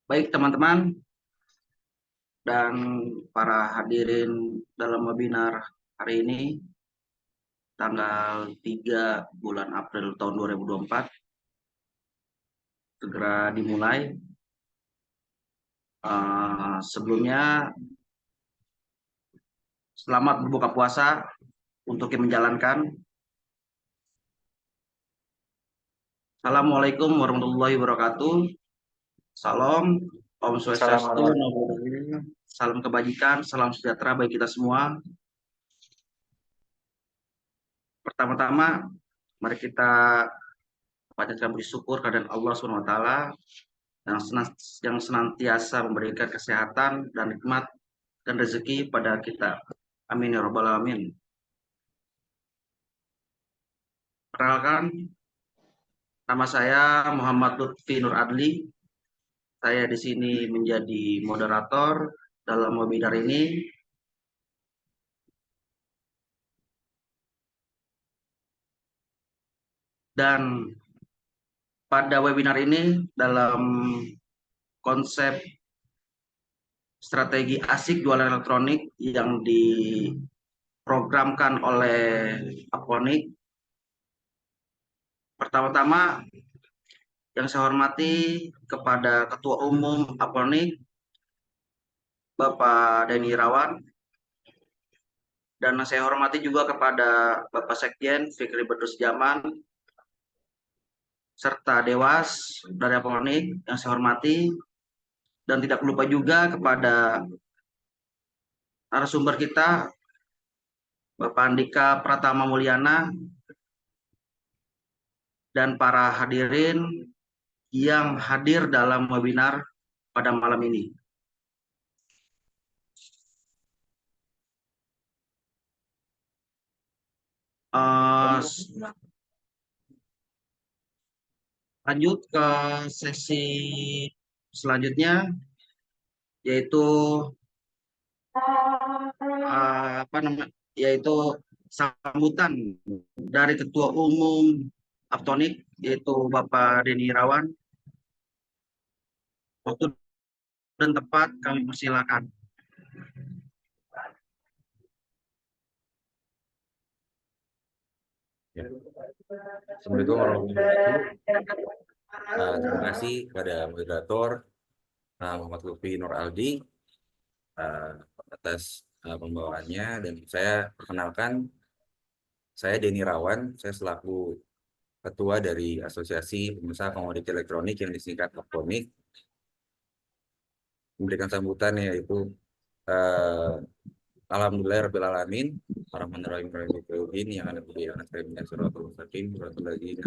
Baik teman-teman dan para hadirin dalam webinar hari ini, tanggal 3 bulan April tahun 2024, segera dimulai. Sebelumnya, selamat berbuka puasa untuk yang menjalankan. Assalamualaikum warahmatullahi wabarakatuh. Salam, Om Swastiastu, Assalamualaikum. Namo Buddhaya. Salam kebajikan, salam sejahtera bagi kita semua. Pertama-tama, mari kita panjatkan puji syukur kehadirat Allah Subhanahu wa taala yang senantiasa memberikan kesehatan dan nikmat dan rezeki pada kita. Amin ya rabbal alamin. Perkenalkan, nama saya Muhammad Lutfi Nur Adli. Saya di sini menjadi moderator dalam webinar ini. Dan pada webinar ini dalam konsep strategi asik jualan elektronik yang diprogramkan oleh Aponic. Pertama-tama yang saya hormati kepada Ketua Umum Aponic, Bapak Denny Irawan, dan saya hormati juga kepada Bapak Sekjen Fikri Bedrus Jaman, serta Dewas dari Aponic yang saya hormati, dan tidak lupa juga kepada narasumber kita, Bapak Andika Pratama Mulyana, dan para hadirin yang hadir dalam webinar pada malam ini. Lanjut ke sesi selanjutnya, yaitu sambutan dari Ketua Umum Aptonic, yaitu Bapak Denny Irawan. Waktu dan tempat kami persilakan. Ya. Assalamualaikum warahmatullahi wabarakatuh. Terima kasih kepada moderator Muhammad Lutfi Nur Aldi atas pembawaannya, dan saya perkenalkan, saya Denny Irawan. Saya selaku ketua dari Asosiasi Pengusaha Komoditi Elektronik yang disingkat Aponic, memberikan sambutan yaitu Alhamdulillah alamin, Bismillahirrahmanirrahim, yang ada di anak saya minta suratul mustaqim, suratul lagi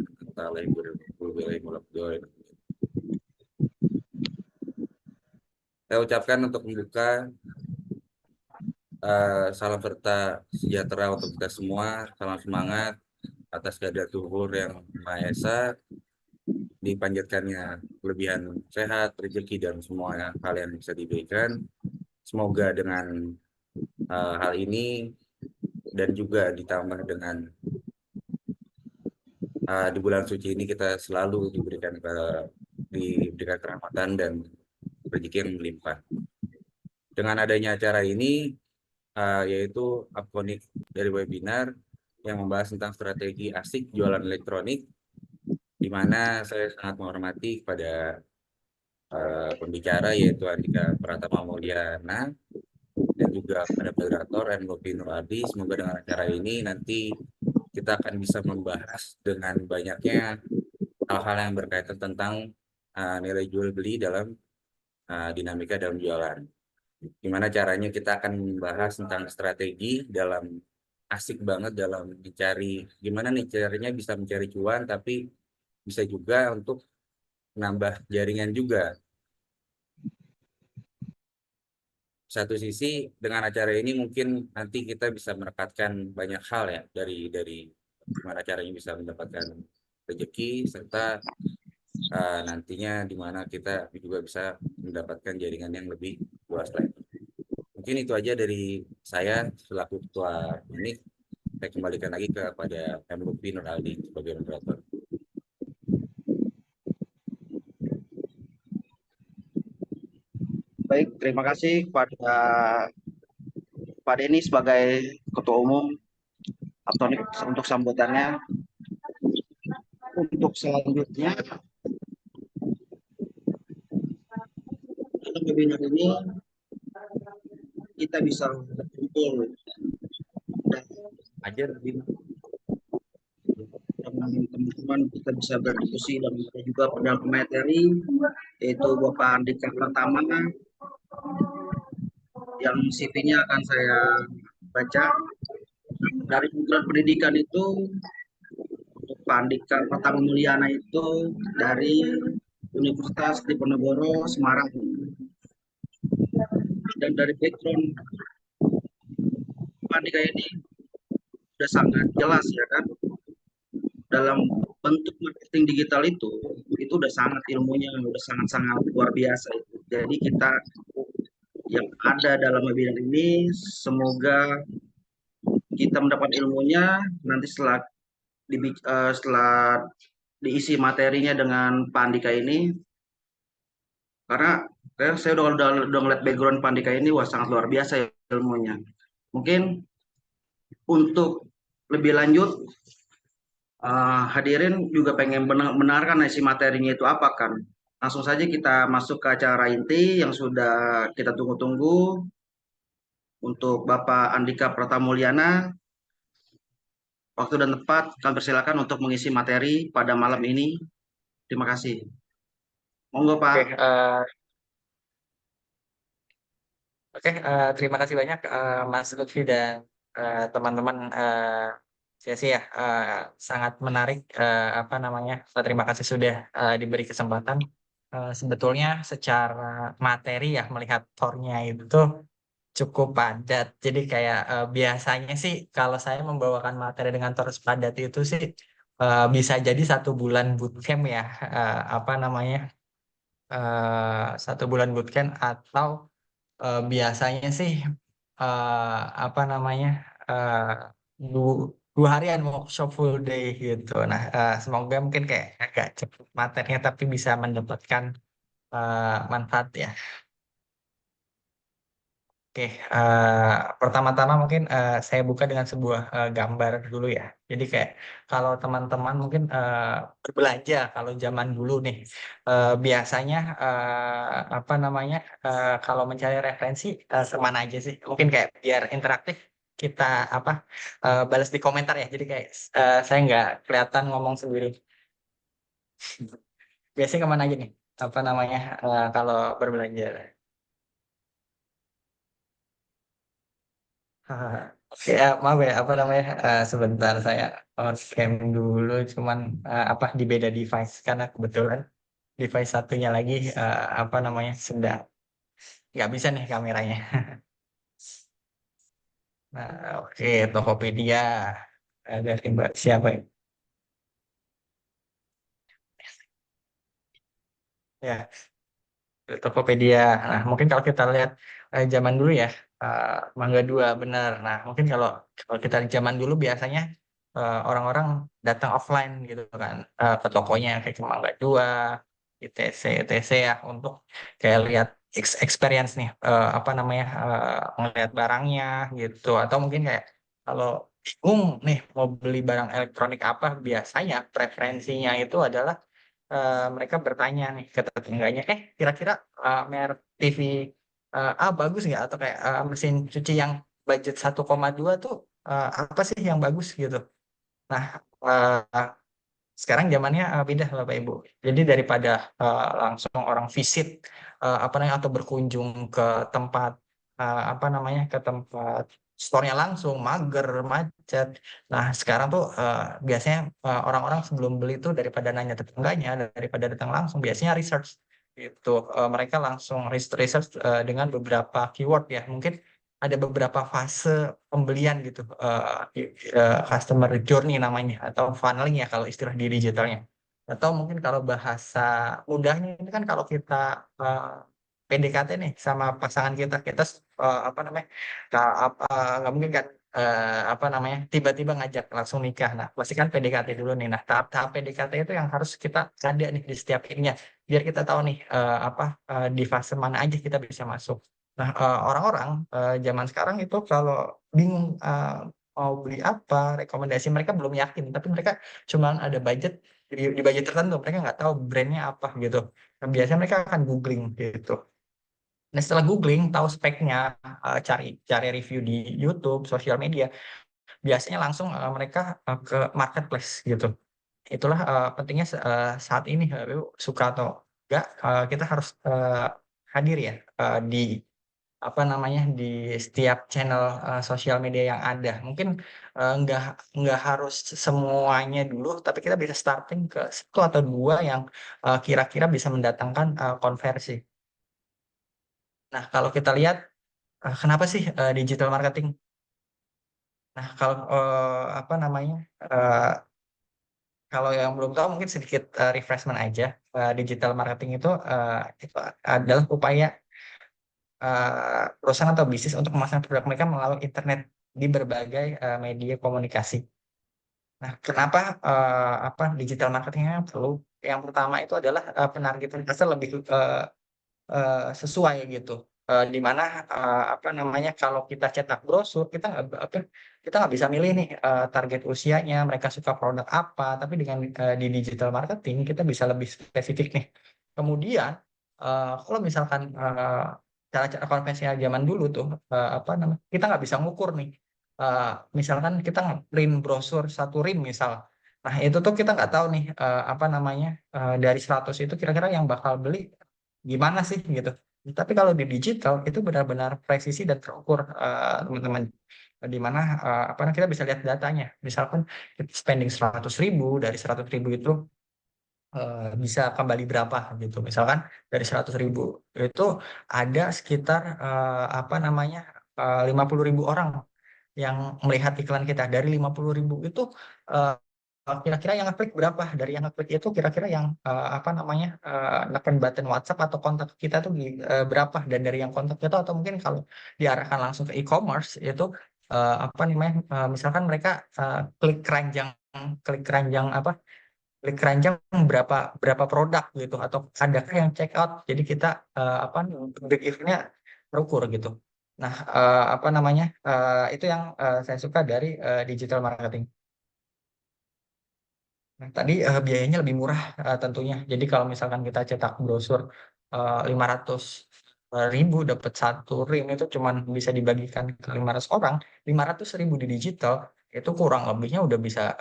saya ucapkan untuk membuka salam serta sejahtera untuk kita semua, salam semangat atas kehadirat Tuhan yang Maha Esa, dipanjatkannya kelebihan sehat, rezeki, dan semua hal yang bisa diberikan. Semoga dengan hal ini dan juga ditambah dengan di bulan suci ini kita selalu diberikan kerahmatan dan rezeki yang melimpah. Dengan adanya acara ini, yaitu Aponic dari webinar yang membahas tentang strategi asik jualan elektronik, di mana saya sangat menghormati kepada pembicara yaitu Andika Pratama Mulyana, dan juga pada moderator Lutfi Nur Adi. Semoga dengan acara ini nanti kita akan bisa membahas dengan banyaknya hal-hal yang berkaitan tentang nilai jual beli dalam dinamika dalam jualan. Gimana caranya kita akan membahas tentang strategi dalam asik banget dalam mencari, gimana nih caranya bisa mencari cuan tapi bisa juga untuk menambah jaringan juga. Satu sisi dengan acara ini mungkin nanti kita bisa merekatkan banyak hal ya, dari gimana caranya bisa mendapatkan rezeki, serta nantinya di mana kita juga bisa mendapatkan jaringan yang lebih luas lagi. Mungkin itu aja dari saya selaku ketua ini. Saya kembalikan lagi kepada M. Lutfi Nur Aldi sebagai moderator. Baik, terima kasih kepada Pak Denny sebagai Ketua Umum Aptonik untuk sambutannya. Untuk selanjutnya, dalam webinar ini kita bisa berkumpul dan Aja lebih dengan teman-teman, kita bisa berdiskusi dan kita juga dalam materi, yaitu Bapak Andika Pratama yang CV-nya akan saya baca. Dari Kementerian Pendidikan itu, untuk Pak Andika Pratama Mulyana itu dari Universitas Diponegoro Semarang, dan dari background Pak Andika ini sudah sangat jelas ya kan, dalam bentuk marketing digital itu udah sangat ilmunya, udah sangat-sangat luar biasa itu. Jadi kita yang ada dalam webinar ini, semoga kita mendapat ilmunya nanti setelah diisi materinya dengan Pak Andika ini, karena saya udah ngeliat background Pak Andika ini, wah sangat luar biasa ilmunya. Mungkin untuk lebih lanjut, hadirin juga pengen benarkan isi materinya itu apa kan. Langsung saja kita masuk ke acara inti yang sudah kita tunggu-tunggu. Untuk Bapak Andika Pratamulyana, waktu dan tempat kami persilakan untuk mengisi materi pada malam ini. Terima kasih. Monggo Oke, Pak. terima kasih banyak Mas Lutfi dan teman-teman sesi ya, sangat menarik, apa namanya. Terima kasih sudah diberi kesempatan. Sebetulnya secara materi ya, melihat tornya itu cukup padat. Jadi kayak biasanya sih kalau saya membawakan materi dengan tor padat itu sih bisa jadi 1 bulan bootcamp ya, apa namanya, 1 bulan bootcamp, atau biasanya sih apa namanya, eh, dua harian workshop full day gitu. Nah, semoga mungkin kayak agak cepet materinya tapi bisa mendapatkan manfaat ya. Oke, pertama-tama mungkin saya buka dengan sebuah gambar dulu ya. Jadi kayak kalau teman-teman mungkin berbelanja kalau zaman dulu nih, biasanya apa namanya, kalau mencari referensi kemana aja sih? Mungkin kayak biar interaktif, kita apa, balas di komentar ya. Jadi kayak saya nggak kelihatan ngomong sendiri. Biasanya kemana aja nih? Apa namanya, kalau berbelanja? Oke, maaf ya, apa namanya, sebentar saya scan dulu, cuman apa, di beda device karena kebetulan device satunya lagi apa namanya, sedang nggak bisa nih kameranya. Nah, oke, Tokopedia dari Mbak siapa ya? Ya, Tokopedia. Nah, mungkin kalau kita lihat zaman dulu ya, Mangga 2 benar. Nah, mungkin kalau kalau kita zaman dulu biasanya orang-orang datang offline gitu kan, ke tokonya kayak ke Mangga 2, ITC, ITC ya, untuk kayak lihat experience nih, apa namanya, ngelihat barangnya gitu. Atau mungkin kayak kalau bingung nih mau beli barang elektronik apa, biasanya preferensinya itu adalah mereka bertanya nih ke tetangganya, kira-kira merek TV A bagus nggak? Atau kayak mesin cuci yang budget 1,2 tuh apa sih yang bagus gitu. Nah, eh, sekarang zamannya beda Bapak Ibu. Jadi daripada langsung orang visit apa namanya, atau berkunjung ke tempat, apa namanya, ke tempat store-nya langsung, mager, macet. Nah, sekarang tuh biasanya orang-orang sebelum beli tuh daripada nanya tetangganya, daripada datang langsung, biasanya research gitu. Mereka langsung research dengan beberapa keyword ya. Mungkin ada beberapa fase pembelian gitu, customer journey namanya, atau funneling ya kalau istilah di digitalnya. Atau mungkin kalau bahasa mudahnya ini kan, kalau kita PDKT nih sama pasangan kita, kita apa namanya, nggak mungkin kan apa namanya, tiba-tiba ngajak langsung nikah. Nah, pasti kan PDKT dulu nih. Nah, tahap-tahap PDKT itu yang harus kita ada nih di setiap ininya, biar kita tahu nih di fase mana aja kita bisa masuk. Nah, orang-orang zaman sekarang itu kalau bingung mau beli apa, rekomendasi mereka belum yakin, tapi mereka cuma ada budget di budget tertentu, mereka nggak tahu brandnya apa gitu. Nah, biasanya mereka akan googling gitu. Nah, setelah googling, tahu speknya, cari cari review di YouTube, sosial media, biasanya langsung mereka ke marketplace gitu. Itulah pentingnya saat ini, suka atau enggak, kita harus hadir ya di apa namanya, di setiap channel sosial media yang ada. Mungkin nggak harus semuanya dulu, tapi kita bisa starting ke satu atau dua yang kira-kira bisa mendatangkan konversi. Nah, kalau kita lihat kenapa sih digital marketing? Nah, kalau apa namanya, eh, kalau yang belum tahu mungkin sedikit refreshment aja. Digital marketing itu adalah upaya perusahaan atau bisnis untuk memasarkan produk mereka melalui internet di berbagai media komunikasi. Nah, kenapa apa digital marketingnya perlu? Yang pertama itu adalah penargetan pasar lebih sesuai gitu. Di mana apa namanya, kalau kita cetak brosur kita nggak bisa milih nih target usianya mereka suka produk apa, tapi dengan di digital marketing kita bisa lebih spesifik nih. Kemudian kalau misalkan cara-cara konvensional zaman dulu tuh apa namanya, kita nggak bisa ngukur nih. Eh, Misalkan kita print brosur satu rim misal. Nah, itu tuh kita nggak tahu nih apa namanya, dari 100 itu kira-kira yang bakal beli gimana sih gitu. Tapi kalau di digital itu benar-benar presisi dan terukur, teman-teman. Di mana apa namanya, kita bisa lihat datanya. Misalkan kita spending 100.000, dari 100.000 itu bisa kembali berapa gitu. Misalkan dari 100.000 itu ada sekitar apa namanya, 50.000 orang yang melihat iklan kita. Dari 50.000 itu eh, kira-kira yang ngeklik berapa? Dari yang ngeklik itu kira-kira yang apa namanya, neken button WhatsApp atau kontak kita tuh berapa? Dan dari yang kontak kita, atau mungkin kalau diarahkan langsung ke e-commerce itu apa namanya, misalkan mereka klik keranjang apa, klik keranjang berapa berapa produk gitu, atau adakah yang check out. Jadi kita apa, break even-nya terukur gitu. Nah, apa namanya, itu yang saya suka dari digital marketing. Nah, tadi biayanya lebih murah tentunya. Jadi kalau misalkan kita cetak brosur 500.000 dapat satu rim, itu cuman bisa dibagikan ke 500 orang. 500.000 di digital itu kurang lebihnya udah bisa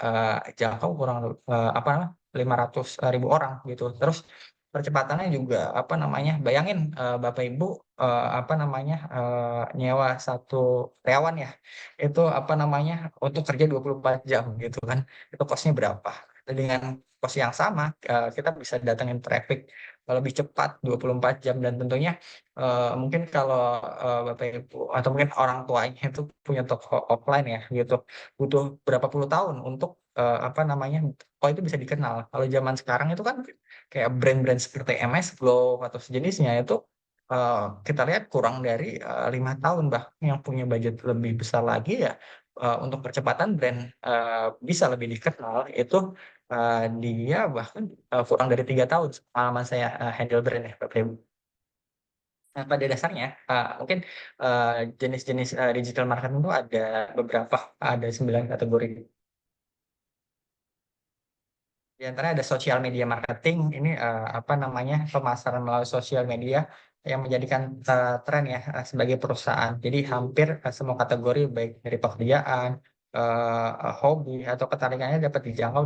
jangkau kurang apa namanya, 500.000 orang gitu. Terus percepatannya juga apa namanya, bayangin Bapak Ibu apa namanya, nyewa satu karyawan ya, itu apa namanya, untuk kerja 24 jam gitu kan, itu kosnya berapa? Dengan kos yang sama kita bisa datangin traffic lebih cepat 24 jam. Dan tentunya mungkin kalau Bapak Ibu atau mungkin orang tuanya itu punya toko offline ya gitu, butuh berapa puluh tahun untuk apa namanya, oh itu bisa dikenal. Kalau zaman sekarang itu kan kayak brand-brand seperti MS Glow atau sejenisnya itu eh, kita lihat kurang dari 5 tahun, bahkan yang punya budget lebih besar lagi ya untuk percepatan brand bisa lebih dikenal itu dia bahkan kurang dari 3 tahun pengalaman saya handle brand ya Bapak Ibu. Nah, pada dasarnya mungkin jenis-jenis digital marketing itu ada beberapa, ada 9 kategori. Di antaranya ada social media marketing. Ini apa namanya, pemasaran melalui sosial media yang menjadikan tren ya sebagai perusahaan. Jadi hampir semua kategori baik dari pekerjaan, hobi atau ketarikannya dapat dijangkau